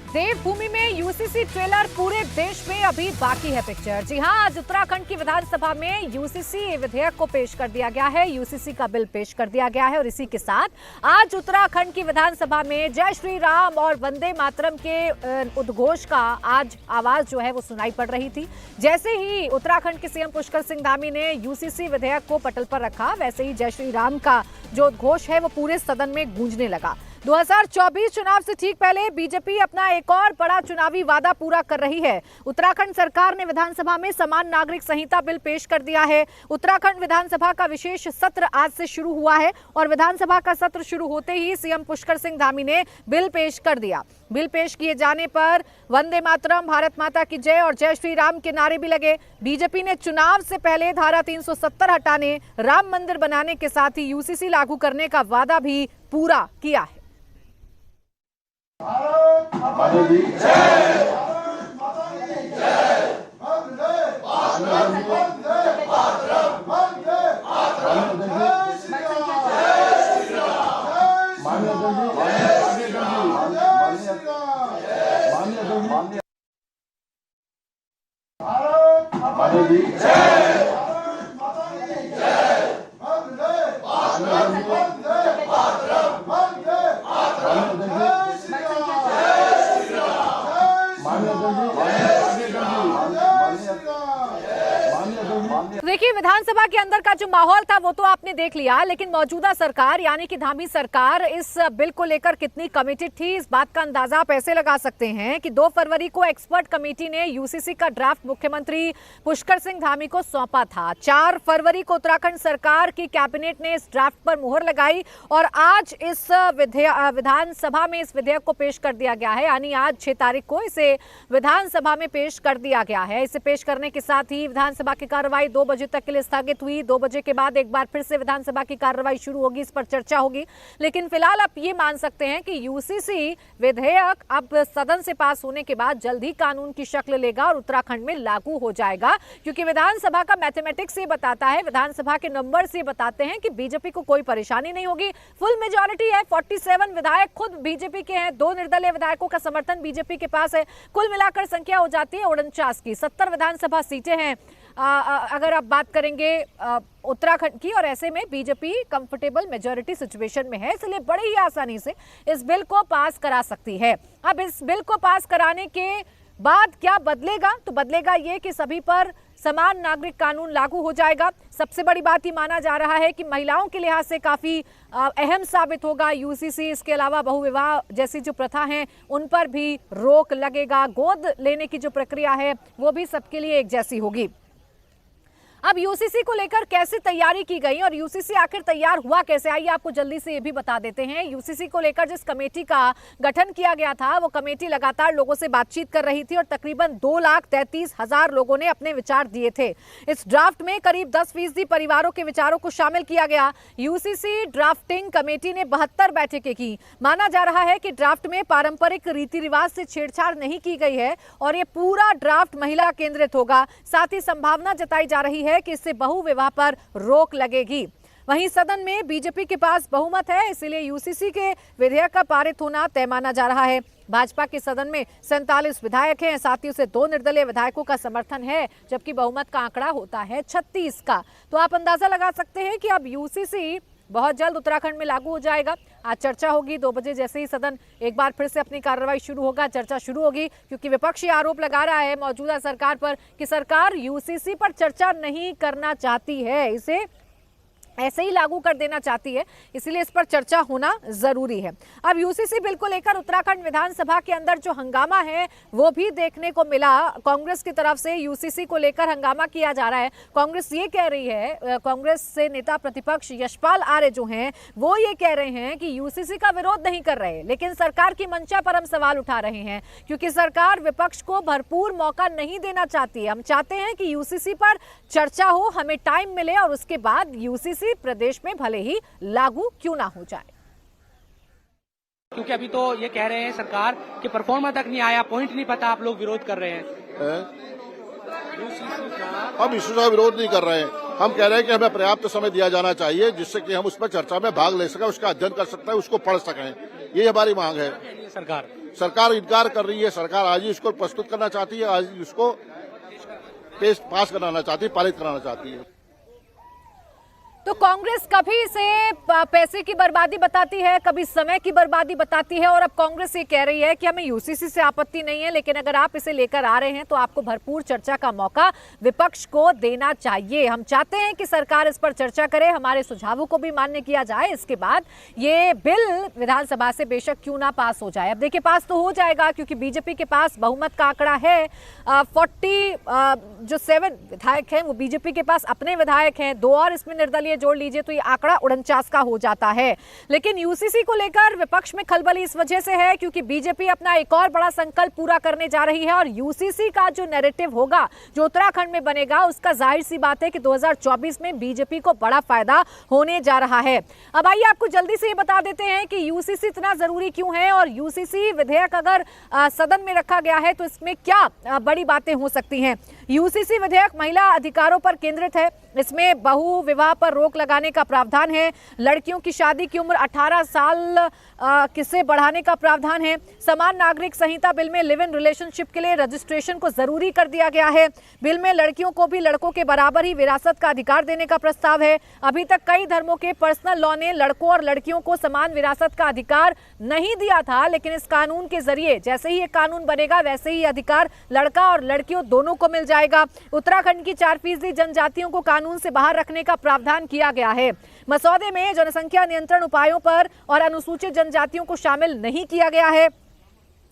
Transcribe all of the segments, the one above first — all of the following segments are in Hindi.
देवभूमि में यूसीसी ट्रेलर पूरे देश में अभी बाकी है पिक्चर। जी हां, आज उत्तराखंड की विधानसभा में यूसीसी विधेयक को पेश कर दिया गया है, यूसीसी का बिल पेश कर दिया गया है और इसी के साथ आज उत्तराखंड की विधानसभा में जय श्री राम और वंदे मातरम के उद्घोष का आज आवाज जो है वो सुनाई पड़ रही थी। जैसे ही उत्तराखंड के सीएम पुष्कर सिंह धामी ने यूसीसी विधेयक को पटल पर रखा, वैसे ही जय श्री राम का जो उद्घोष है वो पूरे सदन में गूंजने लगा। 2024 चुनाव से ठीक पहले बीजेपी अपना एक और बड़ा चुनावी वादा पूरा कर रही है। उत्तराखंड सरकार ने विधानसभा में समान नागरिक संहिता बिल पेश कर दिया है। उत्तराखंड विधानसभा का विशेष सत्र आज से शुरू हुआ है और विधानसभा का सत्र शुरू होते ही सीएम पुष्कर सिंह धामी ने बिल पेश कर दिया। बिल पेश किए जाने पर वंदे मातरम, भारत माता की जय और जय श्री राम के नारे भी लगे। बीजेपी ने चुनाव से पहले धारा 370 हटाने, राम मंदिर बनाने के साथ ही यूसीसी लागू करने का वादा भी पूरा किया है। देखिए, विधानसभा के अंदर का जो माहौल था वो तो आपने देख लिया, लेकिन मौजूदा सरकार यानी कि धामी सरकार इस बिल को लेकर कितनी कमिटेड थी, इस बात का अंदाजा आप ऐसे लगा सकते हैं कि 2 फरवरी को एक्सपर्ट कमेटी ने यूसीसी का ड्राफ्ट मुख्यमंत्री पुष्कर सिंह धामी को सौंपा था। 4 फरवरी को उत्तराखंड सरकार की कैबिनेट ने इस ड्राफ्ट पर मुहर लगाई और आज इस विधानसभा में इस विधेयक को पेश कर दिया गया है, यानी आज 6 तारीख को इसे विधानसभा में पेश कर दिया गया है। इसे पेश करने के साथ ही विधानसभा की कार्रवाई 2 बजे तक के लिए स्थगित हुई। 2 बजे के बाद एक बार फिर से विधानसभा की कार्रवाई शुरू होगी, इस पर चर्चा होगी। लेकिन फिलहाल आप ये मान सकते हैं कि यूसीसी विधेयक अब सदन से पास होने के बाद जल्द ही कानून की शक्ल लेगा और उत्तराखंड में लागू हो जाएगा, क्योंकि विधानसभा का मैथमेटिक्स ये बताता है, विधानसभा के नंबर्स ये बताते हैं कि बीजेपी को कोई परेशानी नहीं होगी। फुल मेजॉरिटी है, 47 विधायक खुद बीजेपी के हैं, 2 निर्दलीय विधायकों का समर्थन बीजेपी के पास है। कुल मिलाकर संख्या हो जाती है 49 की। 70 विधानसभा सीटें हैं अगर आप बात करेंगे उत्तराखंड की, और ऐसे में बीजेपी कंफर्टेबल मेजॉरिटी सिचुएशन में है, इसलिए बड़ी ही आसानी से इस बिल को पास करा सकती है। अब इस बिल को पास कराने के बाद क्या बदलेगा, तो बदलेगा ये कि सभी पर समान नागरिक कानून लागू हो जाएगा। सबसे बड़ी बात ये माना जा रहा है कि महिलाओं के लिहाज से काफी अहम साबित होगा यूसीसी। इसके अलावा बहुविवाह जैसी जो प्रथा है उन पर भी रोक लगेगा। गोद लेने की जो प्रक्रिया है वो भी सबके लिए एक जैसी होगी। अब यूसीसी को लेकर कैसे तैयारी की गई और यूसीसी आखिर तैयार हुआ कैसे, आइए आपको जल्दी से ये भी बता देते हैं। यूसीसी को लेकर जिस कमेटी का गठन किया गया था, वो कमेटी लगातार लोगों से बातचीत कर रही थी और तकरीबन 2,33,000 लोगों ने अपने विचार दिए थे। इस ड्राफ्ट में करीब 10% परिवारों के विचारों को शामिल किया गया। यूसीसी ड्राफ्टिंग कमेटी ने 72 बैठकें की। माना जा रहा है कि ड्राफ्ट में पारंपरिक रीति रिवाज से छेड़छाड़ नहीं की गई है और ये पूरा ड्राफ्ट महिला केंद्रित होगा। साथ ही संभावना जताई जा रही है कि इससे बहुविवाह पर रोक लगेगी। वहीं सदन में बीजेपी के पास बहुमत है, इसीलिए यूसीसी के विधेयक का पारित होना तय माना जा रहा है। भाजपा के सदन में 47 विधायक हैं, साथ ही उसे 2 निर्दलीय विधायकों का समर्थन है, जबकि बहुमत का आंकड़ा होता है 36 का। तो आप अंदाजा लगा सकते हैं कि अब यूसीसी बहुत जल्द उत्तराखंड में लागू हो जाएगा। आज चर्चा होगी 2 बजे, जैसे ही सदन एक बार फिर से अपनी कार्रवाई शुरू होगा, चर्चा शुरू होगी, क्योंकि विपक्ष ये आरोप लगा रहा है मौजूदा सरकार पर कि सरकार यूसीसी पर चर्चा नहीं करना चाहती है, इसे ऐसे ही लागू कर देना चाहती है, इसलिए इस पर चर्चा होना जरूरी है। अब यूसीसी बिल को लेकर उत्तराखंड विधानसभा के अंदर जो हंगामा है वो भी देखने को मिला। कांग्रेस की तरफ से यूसीसी को लेकर हंगामा किया जा रहा है। कांग्रेस ये कह रही है, कांग्रेस से नेता प्रतिपक्ष यशपाल आर्य जो हैं वो ये कह रहे हैं कि यूसीसी का विरोध नहीं कर रहे, लेकिन सरकार की मंशा पर हम सवाल उठा रहे हैं, क्योंकि सरकार विपक्ष को भरपूर मौका नहीं देना चाहती है। हम चाहते हैं कि यूसीसी पर चर्चा हो, हमें टाइम मिले और उसके बाद यूसीसी प्रदेश में भले ही लागू क्यों ना हो जाए। क्योंकि अभी तो ये कह रहे हैं सरकार कि परफॉर्मा तक नहीं आया, पॉइंट नहीं पता, आप लोग विरोध कर रहे हैं। हम इशू का विरोध नहीं कर रहे हैं, हम कह रहे हैं कि हमें पर्याप्त समय दिया जाना चाहिए जिससे कि हम उस पर चर्चा में भाग ले सकें, उसका अध्ययन कर सकते हैं, उसको पढ़ सकें, ये हमारी मांग है। सरकार इनकार कर रही है। सरकार आज ही इसको प्रस्तुत करना चाहती है, आज इसको पास कराना चाहती है, पारित कराना चाहती है। तो कांग्रेस कभी इसे पैसे की बर्बादी बताती है, कभी समय की बर्बादी बताती है, और अब कांग्रेस ये कह रही है कि हमें यूसीसी से आपत्ति नहीं है, लेकिन अगर आप इसे लेकर आ रहे हैं तो आपको भरपूर चर्चा का मौका विपक्ष को देना चाहिए। हम चाहते हैं कि सरकार इस पर चर्चा करे, हमारे सुझावों को भी मान्य किया जाए, इसके बाद ये बिल विधानसभा से बेशक क्यों ना पास हो जाए। अब देखिए पास तो हो जाएगा, क्योंकि बीजेपी के पास बहुमत का आंकड़ा है 47 विधायक हैं, वो बीजेपी के पास अपने विधायक हैं, 2 और इसमें निर्दलीय जोड़ लीजिए तो ये आंकड़ा 49 का हो जाता है। लेकिन यूसीसी को लेकर विपक्ष में खलबली इस वजह से है क्योंकि बीजेपी अपना एक और बड़ा संकल्प पूरा करने जा रही है, और यूसीसी का जो नैरेटिव होगा, जो उत्तराखंड में बनेगा, उसका जाहिर सी बात है कि 2024 में बीजेपी को बड़ा फायदा होने जा रहा है। अब आइए आपको जल्दी से ये बता देते हैं कि यूसीसी इतना जरूरी क्यों है, और यूसीसी विधेयक अगर सदन में रखा गया है तो इसमें क्या बड़ी बातें हो सकती हैं। यूसीसी विधेयक महिला अधिकारों पर केंद्रित है, इसमें बहु विवाह पर रोक लगाने का प्रावधान है, लड़कियों की शादी की उम्र 18 साल किसे बढ़ाने का प्रावधान है, समान नागरिक संहिता बिल में लिव इन रिलेशनशिप के लिए रजिस्ट्रेशन को जरूरी कर दिया गया है, बिल में लड़कियों को भी लड़कों के बराबर ही विरासत का अधिकार देने का प्रस्ताव है। अभी तक कई धर्मों के पर्सनल लॉ ने लड़कों और लड़कियों को समान विरासत का अधिकार नहीं दिया था, लेकिन इस कानून के जरिए जैसे ही ये कानून बनेगा वैसे ही अधिकार लड़का और लड़कियों दोनों को मिल जाएगा। उत्तराखंड की 4% जनजातियों को कानून से बाहर रखने का प्रावधान किया गया है। मसौदे में जनसंख्या नियंत्रण उपायों पर और अनुसूचित जनजातियों को शामिल नहीं किया गया है।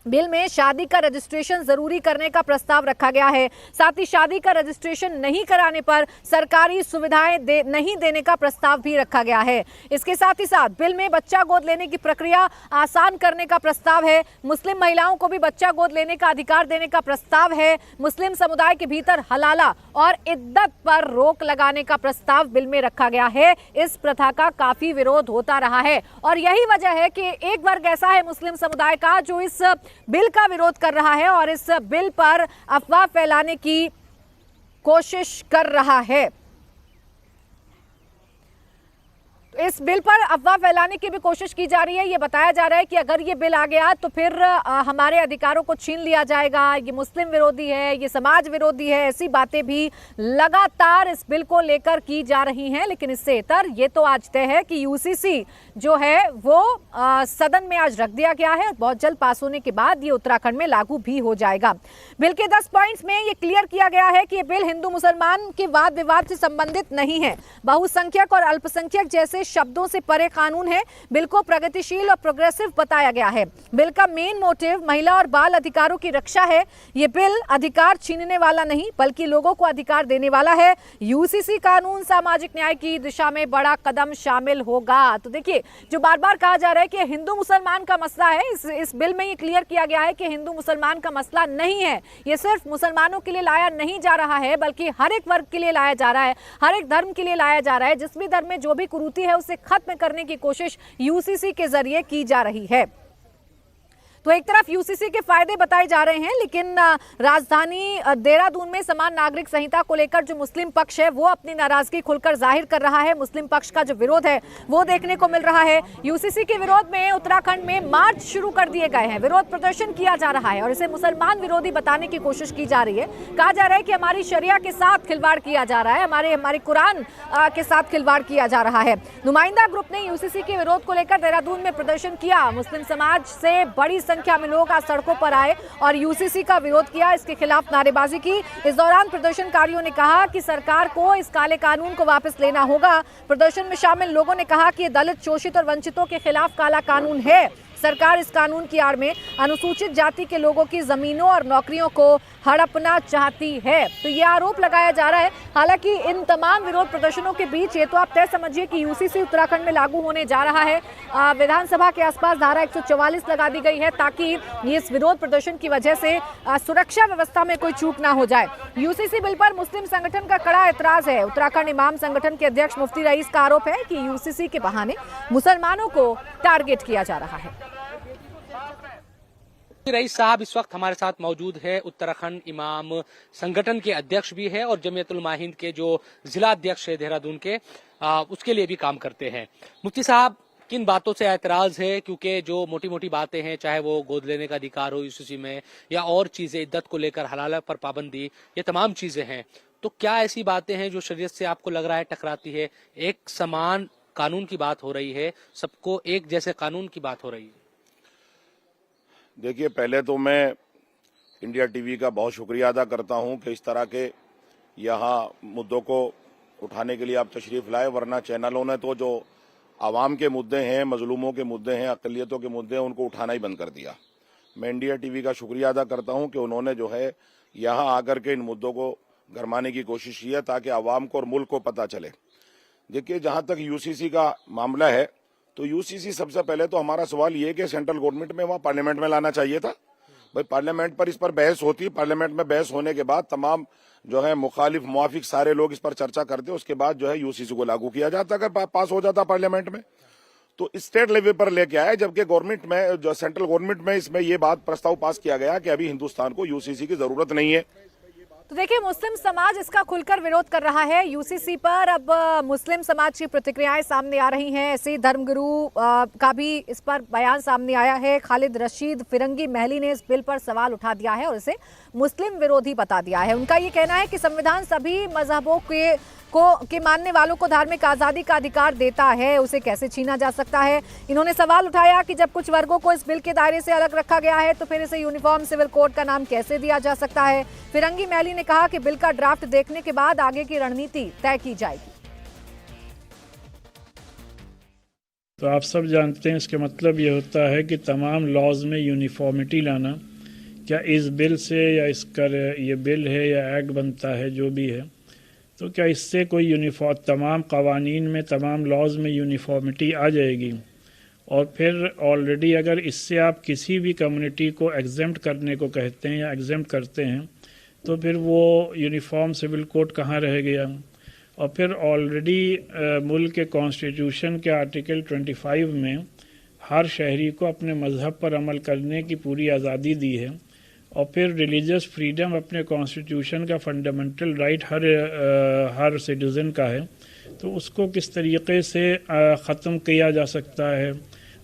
बिल में शादी का रजिस्ट्रेशन जरूरी करने का प्रस्ताव रखा गया है, साथ ही शादी का रजिस्ट्रेशन नहीं कराने पर सरकारी सुविधाएं नहीं देने का प्रस्ताव भी रखा गया है। इसके साथ ही साथ बिल में बच्चा गोद लेने की प्रक्रिया आसान करने का प्रस्ताव है, मुस्लिम महिलाओं को भी बच्चा गोद लेने का अधिकार देने का प्रस्ताव है, मुस्लिम समुदाय के भीतर हलाला और इद्दत पर रोक लगाने का प्रस्ताव बिल में रखा गया है। इस प्रथा का काफी विरोध होता रहा है, और यही वजह है कि एक वर्ग ऐसा है मुस्लिम समुदाय का जो इस बिल का विरोध कर रहा है और इस बिल पर अफवाह फैलाने की कोशिश कर रहा है। इस बिल पर अफवाह फैलाने की भी कोशिश की जा रही है। ये बताया जा रहा है कि अगर ये बिल आ गया तो फिर हमारे अधिकारों को छीन लिया जाएगा, ये मुस्लिम विरोधी है, ये समाज विरोधी है, ऐसी बातें भी लगातार इस बिल को लेकर की जा रही हैं। लेकिन इससे इतर ये तो आज तय है कि यूसीसी जो है वो सदन में आज रख दिया गया है, बहुत जल्द पास होने के बाद ये उत्तराखंड में लागू भी हो जाएगा। बिल के 10 पॉइंट्स में ये क्लियर किया गया है कि ये बिल हिंदू मुसलमान के वाद विवाद से संबंधित नहीं है, बहुसंख्यक और अल्पसंख्यक जैसे शब्दों से परे कानून है। बिल को प्रगतिशील और प्रोग्रेसिव बताया गया है। बिल का मेन मोटिव महिला और बाल अधिकारों की रक्षा है। ये बिल अधिकार छीनने वाला नहीं बल्कि लोगों को अधिकार देने वाला है। यूसीसी कानून सामाजिक न्याय की दिशा में बड़ा कदम शामिल होगा। तो देखिए, जो बार बार कहा जा रहा है कि हिंदू मुसलमान का मसला है, इस बिल में ये क्लियर किया गया है कि हिंदू मुसलमान का मसला नहीं है। ये सिर्फ मुसलमानों के लिए लाया नहीं जा रहा है बल्कि हर एक वर्ग के लिए लाया जा रहा है, हर एक धर्म के लिए लाया जा रहा है। जिस भी धर्म में जो भी कुरीति है उसे खत्म करने की कोशिश यूसीसी के जरिए की जा रही है। तो एक तरफ यूसीसी के फायदे बताए जा रहे हैं, लेकिन राजधानी देहरादून में समान नागरिक संहिता को लेकर जो मुस्लिम पक्ष है वो अपनी नाराजगी खुलकर जाहिर कर रहा है। मुस्लिम पक्ष का जो विरोध है वो देखने को मिल रहा है। यूसीसी के विरोध में उत्तराखंड में मार्च शुरू कर दिए गए हैं, विरोध प्रदर्शन किया जा रहा है और इसे मुसलमान विरोधी बताने की कोशिश की जा रही है। कहा जा रहा है कि हमारी शरिया के साथ खिलवाड़ किया जा रहा है, हमारे कुरान के साथ खिलवाड़ किया जा रहा है। नुमाइंदा ग्रुप ने यूसीसी के विरोध को लेकर देहरादून में प्रदर्शन किया। मुस्लिम समाज से बड़ी संख्या में लोग आज सड़कों पर आए और यूसीसी का विरोध किया, इसके खिलाफ नारेबाजी की। इस दौरान प्रदर्शनकारियों ने कहा कि सरकार को इस काले कानून को वापस लेना होगा। प्रदर्शन में शामिल लोगों ने कहा कि ये दलित, शोषित और वंचितों के खिलाफ काला कानून है। सरकार इस कानून की आड़ में अनुसूचित जाति के लोगों की जमीनों और नौकरियों को हड़पना चाहती है। तो ये आरोप लगाया जा रहा है। हालांकि इन तमाम विरोध प्रदर्शनों के बीच ये तो आप तय समझिए कि यूसीसी उत्तराखंड में लागू होने जा रहा है। विधानसभा के आसपास धारा 144 लगा दी गई है ताकि इस विरोध प्रदर्शन की वजह से सुरक्षा व्यवस्था में कोई चूक ना हो जाए। यूसीसी बिल पर मुस्लिम संगठन का कड़ा एतराज है। उत्तराखंड इमाम संगठन के अध्यक्ष मुफ्ती रईस का आरोप है कि यूसीसी के बहाने मुसलमानों को टारगेट किया जा रहा है। रईस साहब इस वक्त हमारे साथ मौजूद है, उत्तराखंड इमाम संगठन के अध्यक्ष भी है और जमीयतुल उलमा हिंद के जो जिला अध्यक्ष है देहरादून के, उसके लिए भी काम करते हैं। मुफ्ती साहब, किन बातों से ऐतराज है? क्योंकि जो मोटी मोटी बातें हैं, चाहे वो गोद लेने का अधिकार हो यूसीसी में या और चीजें, इद्दत को लेकर, हलाला पर पाबंदी, ये तमाम चीजें हैं, तो क्या ऐसी बातें हैं जो शरीयत से आपको लग रहा है टकराती है? एक समान कानून की बात हो रही है, सबको एक जैसे कानून की बात हो रही है। देखिए, पहले तो मैं इंडिया टीवी का बहुत शुक्रिया अदा करता हूं कि इस तरह के यहाँ मुद्दों को उठाने के लिए आप तशरीफ लाए, वरना चैनलों ने तो जो आवाम के मुद्दे हैं, मजलूमों के मुद्दे हैं, अक़लियतों के मुद्दे हैं, उनको उठाना ही बंद कर दिया। मैं इंडिया टीवी का शुक्रिया अदा करता हूं कि उन्होंने जो है यहाँ आकर के इन मुद्दों को गरमाने की कोशिश की है ताकि आवाम को और मुल्क को पता चले। देखिए, जहां तक यूसीसी का मामला है तो यूसीसी सबसे पहले तो हमारा सवाल ये है कि सेंट्रल गवर्नमेंट में वहाँ पार्लियामेंट में लाना चाहिए था। भाई, पार्लियामेंट पर इस पर बहस होती, पार्लियामेंट में बहस होने के बाद तमाम जो है मुखालिफ मुआफिक सारे लोग इस पर चर्चा करते, उसके बाद जो है यूसीसी को लागू किया जाता अगर पास हो जाता पार्लियामेंट में। तो स्टेट लेवल पर लेके आए, जबकि गवर्नमेंट में जो सेंट्रल गवर्नमेंट में इसमें ये बात प्रस्ताव पास किया गया कि अभी हिंदुस्तान को यूसीसी की जरूरत नहीं है। तो देखिए, मुस्लिम समाज इसका खुलकर विरोध कर रहा है यूसीसी पर। अब मुस्लिम समाज की प्रतिक्रियाएं सामने आ रही हैं। ऐसे धर्मगुरु का भी इस पर बयान सामने आया है। खालिद रशीद फिरंगी महली ने इस बिल पर सवाल उठा दिया है और इसे मुस्लिम विरोधी बता दिया है। उनका ये कहना है कि संविधान सभी मजहबों के मानने वालों को धार्मिक आज़ादी का अधिकार देता है, उसे कैसे छीना जा सकता है। इन्होंने सवाल उठाया कि जब कुछ वर्गों को इस बिल के दायरे से अलग रखा गया है तो फिर इसे यूनिफॉर्म सिविल कोड का नाम कैसे दिया जा सकता है। फिरंगी महली ने कहा कि बिल का ड्राफ्ट देखने के बाद आगे की रणनीति तय की जाएगी। तो आप सब जानते हैं इसका मतलब ये होता है कि तमाम लॉज में यूनिफॉर्मिटी लाना। क्या इस बिल से या इसका ये बिल है या एक्ट बनता है जो भी है, तो क्या इससे कोई यूनिफॉर्म तमाम कवानीन में, तमाम लॉज में यूनिफॉर्मिटी आ जाएगी? और फिर ऑलरेडी अगर इससे आप किसी भी कम्युनिटी को एग्जेम्प्ट करने को कहते हैं या एग्जेम्प्ट करते हैं तो फिर वो यूनिफॉर्म सिविल कोड कहाँ रह गया? और फिर ऑलरेडी मुल्क के कॉन्स्टिट्यूशन के आर्टिकल 25 में हर शहरी को अपने मज़हब पर अमल करने की पूरी आज़ादी दी है। और फिर रिलीजियस फ्रीडम अपने कॉन्स्टिट्यूशन का फंडामेंटल राइट हर सिटीज़न का है, तो उसको किस तरीके से ख़त्म किया जा सकता है?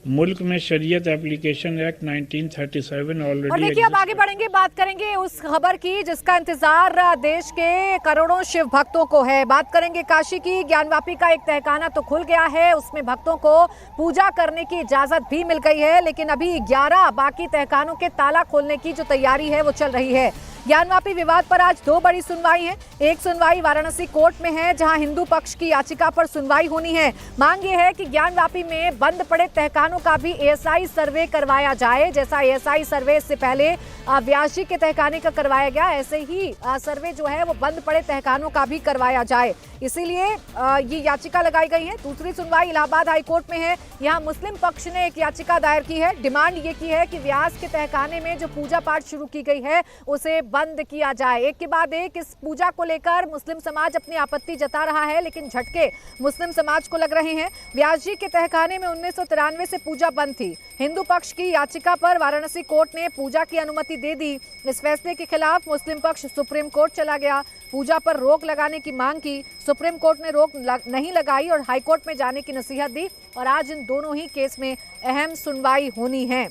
मुल्क में शरीयत एप्लीकेशन एक्ट 1937 ऑलरेडी। और देखिए, अब आगे बढ़ेंगे, बात करेंगे उस खबर की जिसका इंतजार देश के करोड़ों शिव भक्तों को है। बात करेंगे काशी की। ज्ञानवापी का एक तहखाना तो खुल गया है, उसमें भक्तों को पूजा करने की इजाजत भी मिल गई है, लेकिन अभी 11 बाकी तहखानों के ताला खोलने की जो तैयारी है वो चल रही है। ज्ञानवापी विवाद पर आज 2 बड़ी सुनवाई है। एक सुनवाई वाराणसी कोर्ट में है जहां हिंदू पक्ष की याचिका पर सुनवाई होनी है। मांग ये है कि ज्ञानवापी में बंद पड़े तहखानों का भी एएसआई सर्वे करवाया जाए। जैसा एएसआई सर्वे इससे पहले व्यास जी के तहखाने का करवाया गया, ऐसे ही सर्वे जो है वो बंद पड़े तहखानों का भी करवाया जाए, इसीलिए ये याचिका लगाई गई है। दूसरी सुनवाई इलाहाबाद हाईकोर्ट में है। यहाँ मुस्लिम पक्ष ने एक याचिका दायर की है। डिमांड ये की है कि व्यास के तहखाने में जो पूजा पाठ शुरू की गई है उसे बंद किया जाए। एक के बाद एक इस पूजा को लेकर मुस्लिम समाज अपनी आपत्ति जता रहा है, लेकिन झटके मुस्लिम समाज को लग रहे हैं। व्यास जी के तहखाने में 1993 से पूजा बंद थी। हिंदू पक्ष की याचिका पर वाराणसी कोर्ट ने पूजा की अनुमति दे दी। इस फैसले के खिलाफ मुस्लिम पक्ष सुप्रीम कोर्ट चला गया। पूजा पर रोक लगाने की मांग की। सुप्रीम कोर्ट ने रोक नहीं लगाई और हाईकोर्ट में जाने की नसीहत दी और आज इन दोनों ही केस में अहम सुनवाई होनी है।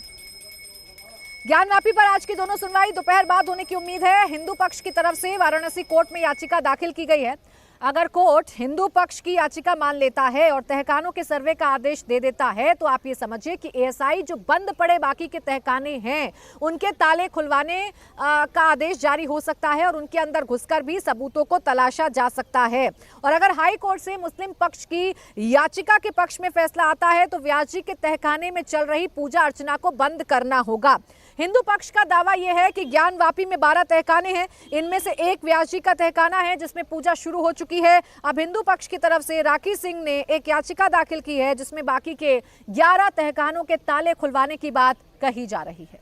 ज्ञानवापी पर आज की दोनों सुनवाई दोपहर बाद होने की उम्मीद है। हिंदू पक्ष की तरफ से वाराणसी कोर्ट में याचिका दाखिल की गई है। अगर कोर्ट हिंदू पक्ष की याचिका मान लेता है और तहखानों के सर्वे का आदेश दे देता है तो आप ये समझिए कि एएसआई जो बंद पड़े बाकी के तहखाने हैं उनके ताले खुलवाने का आदेश जारी हो सकता है और उनके अंदर घुसकर भी सबूतों को तलाशा जा सकता है। और अगर हाई कोर्ट से मुस्लिम पक्ष की याचिका के पक्ष में फैसला आता है तो व्यास जी के तहखाने में चल रही पूजा अर्चना को बंद करना होगा। हिंदू पक्ष का दावा यह है कि ज्ञानवापी में 12 तहखाने हैं, इनमें से एक व्यास जी का तहखाना है जिसमें पूजा शुरू हो चुकी है। अब हिंदू पक्ष की तरफ से राखी सिंह ने एक याचिका दाखिल की है जिसमें बाकी के 11 तहखानों के ताले खुलवाने की बात कही जा रही है।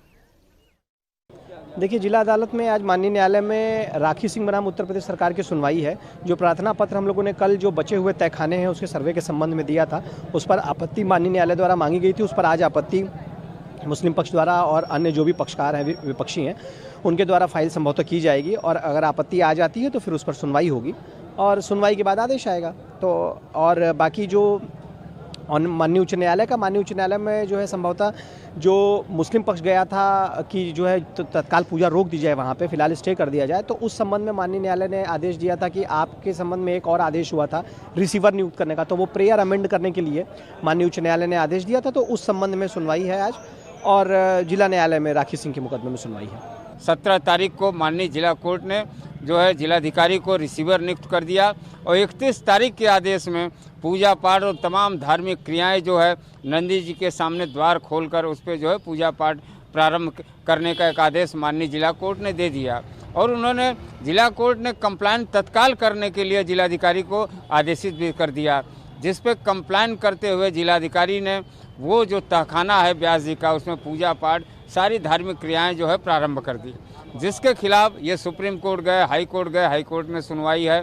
देखिए, जिला अदालत में आज माननीय न्यायालय में राखी सिंह बनाम उत्तर प्रदेश सरकार की सुनवाई है। जो प्रार्थना पत्र हम लोगों ने कल जो बचे हुए तहखाने हैं उसके सर्वे के संबंध में दिया था, उस पर आपत्ति माननीय न्यायालय द्वारा मांगी गई थी। उस पर आज आपत्ति मुस्लिम पक्ष द्वारा और अन्य जो भी पक्षकार हैं, विपक्षी हैं, उनके द्वारा फाइल संभवतः की जाएगी और अगर आपत्ति आ जाती है तो फिर उस पर सुनवाई होगी और सुनवाई के बाद आदेश आएगा। तो और बाकी जो माननीय उच्च न्यायालय का। माननीय उच्च न्यायालय में जो है संभवतः जो मुस्लिम पक्ष गया था कि जो है तत्काल पूजा रोक दी जाए, वहाँ पे फिलहाल स्टे कर दिया जाए, तो उस संबंध में माननीय न्यायालय ने आदेश दिया था कि आपके संबंध में एक और आदेश हुआ था रिसीवर नियुक्त करने का, तो वो प्रेयर अमेंड करने के लिए माननीय उच्च न्यायालय ने आदेश दिया था। तो उस संबंध में सुनवाई है आज, और जिला न्यायालय में राखी सिंह के मुकदमे में सुनवाई है। 17 तारीख को माननीय जिला कोर्ट ने जो है जिलाधिकारी को रिसीवर नियुक्त कर दिया, और 31 तारीख के आदेश में पूजा पाठ और तमाम धार्मिक क्रियाएं जो है नंदी जी के सामने द्वार खोलकर उस पर जो है पूजा पाठ प्रारंभ करने का एक आदेश माननीय जिला कोर्ट ने दे दिया। और उन्होंने जिला कोर्ट ने कंप्लाइन तत्काल करने के लिए जिलाधिकारी को आदेशित भी कर दिया, जिस पे कंप्लाइन करते हुए जिलाधिकारी ने वो जो तहखाना है व्यास जी का, उसमें पूजा पाठ सारी धार्मिक क्रियाएं जो है प्रारंभ कर दी, जिसके खिलाफ ये सुप्रीम कोर्ट गए, हाई कोर्ट गए, हाई कोर्ट में सुनवाई है।